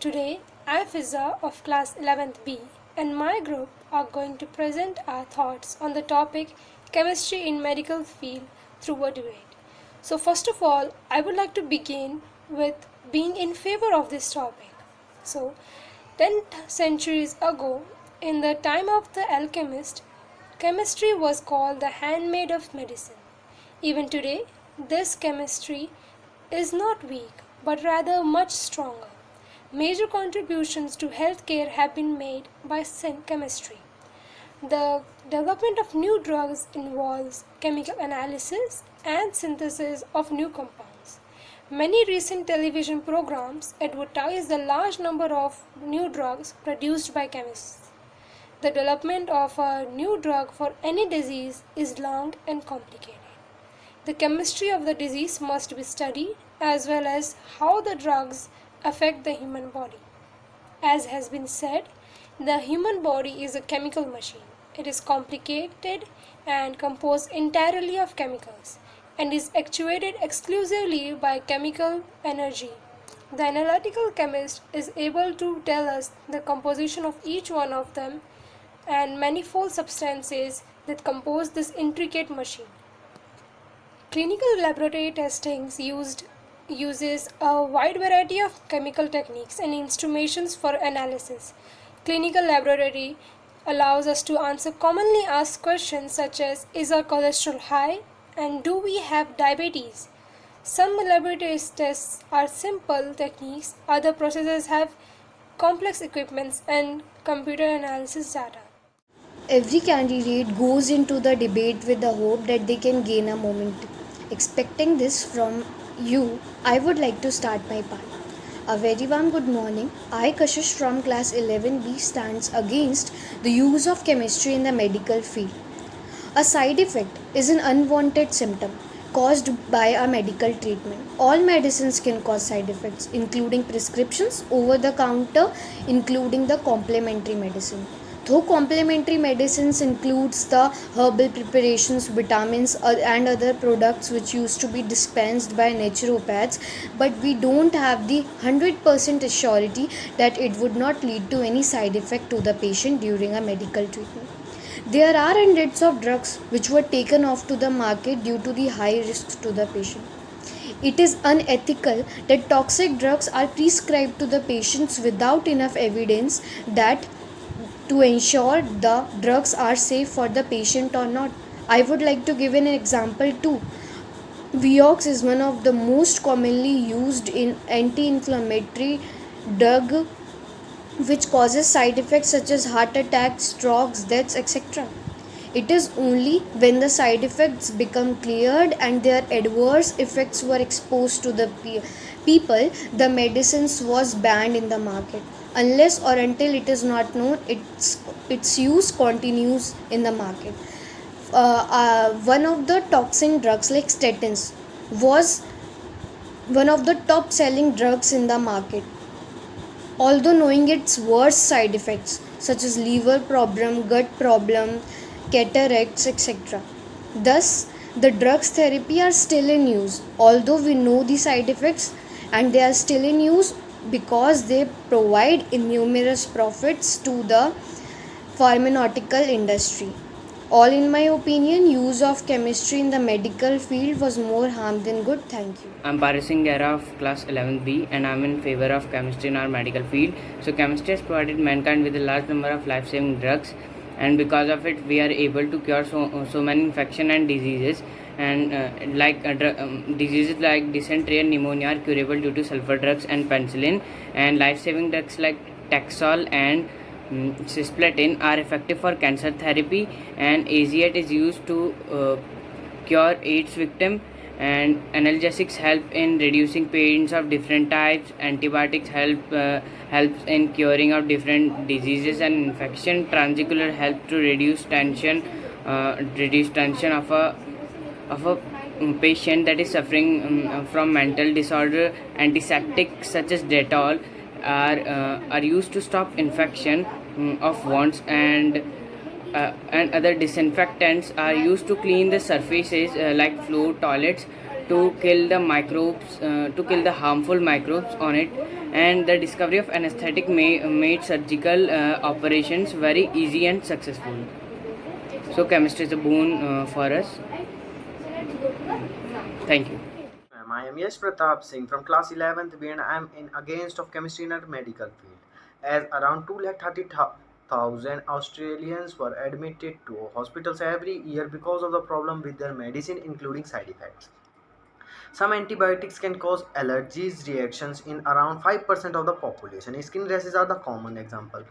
Today, I, Fiza of class 11th B, and my group are going to present our thoughts on the topic chemistry in medical field through a debate. So first of all, I would like to begin with being in favor of this topic. So, 10 centuries ago, in the time of the alchemist, chemistry was called the handmaid of medicine. Even today, this chemistry is not weak, but rather much stronger. Major contributions to healthcare have been made by chemistry. The development of new drugs involves chemical analysis and synthesis of new compounds. Many recent television programs advertise the large number of new drugs produced by chemists. The development of a new drug for any disease is long and complicated. The chemistry of the disease must be studied as well as how the drugs affect the human body. As has been said, the human body is a chemical machine. It is complicated and composed entirely of chemicals and is actuated exclusively by chemical energy. The analytical chemist is able to tell us the composition of each one of them and manifold substances that compose this intricate machine. Clinical laboratory testing uses a wide variety of chemical techniques and instruments for analysis. Clinical laboratory allows us to answer commonly asked questions such as is our cholesterol high and do we have diabetes? Some laboratory tests are simple techniques, other processes have complex equipments and computer analysis data. Every candidate goes into the debate with the hope that they can gain a moment. Expecting this from you, I would like to start my part. A very warm good morning. I, Kashish from class 11B, stands against the use of chemistry in the medical field. A side effect is an unwanted symptom caused by a medical treatment. All medicines can cause side effects, including prescriptions, over the counter, including the complementary medicine. Though complementary medicines includes the herbal preparations, vitamins and other products which used to be dispensed by naturopaths, but we don't have the 100% surety that it would not lead to any side effect to the patient during a medical treatment. There are hundreds of drugs which were taken off to the market due to the high risks to the patient. It is unethical that toxic drugs are prescribed to the patients without enough evidence that to ensure the drugs are safe for the patient or not. I would like to give an example too. Vioxx is one of the most commonly used in anti-inflammatory drug which causes side effects such as heart attacks, strokes, deaths, etc. It is only when the side effects become cleared and their adverse effects were exposed to the people, the medicines was banned in the market. Unless or until it is not known, its use continues in the market. One of the toxin drugs like statins was one of the top selling drugs in the market. Although knowing its worst side effects such as liver problem, gut problem, cataracts, etc. Thus, the drugs therapy are still in use. Although we know the side effects and they are still in use because they provide numerous profits to the pharmaceutical industry. All in my opinion, use of chemistry in the medical field was more harm than good. Thank you. I'm Paris Singh Gera of class 11B and I'm in favor of chemistry in our medical field. So chemistry has provided mankind with a large number of life-saving drugs, and because of it we are able to cure so many infection and diseases, and diseases like dysentery and pneumonia are curable due to sulfur drugs and penicillin, and life-saving drugs like Taxol and cisplatin are effective for cancer therapy, and AZ8 is used to cure AIDS victim, and analgesics help in reducing pains of different types. Antibiotics helps in curing of different diseases and infection. Transicolor help to reduce tension of a patient that is suffering from mental disorder. Antiseptics such as Dettol are used to stop infection of wounds, and other disinfectants are used to clean the surfaces like floor, toilets, to kill the microbes, to kill the harmful microbes on it, and the discovery of anesthetic made surgical operations very easy and successful. So chemistry is a boon for us. Thank you. I am Yash Pratap Singh from class 11th B and I am in against of chemistry in our medical field. As around 230,000 Australians were admitted to hospitals every year because of the problem with their medicine, including side effects. Some antibiotics can cause allergies reactions in around 5% of the population. Skin rashes are the common example.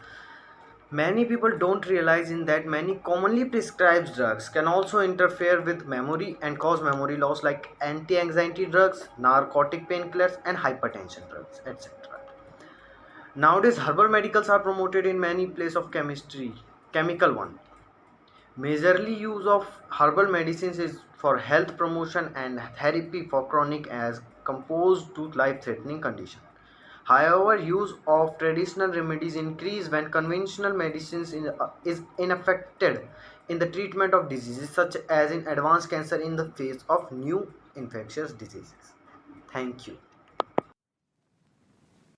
Many people don't realize in that many commonly prescribed drugs can also interfere with memory and cause memory loss, like anti-anxiety drugs, narcotic painkillers and hypertension drugs, etc. Nowadays herbal medicals are promoted in many places of chemical one. Majorly use of herbal medicines is for health promotion and therapy for chronic as composed to life-threatening condition. However, use of traditional remedies increase when conventional medicines is ineffective in the treatment of diseases such as in advanced cancer in the face of new infectious diseases. Thank you.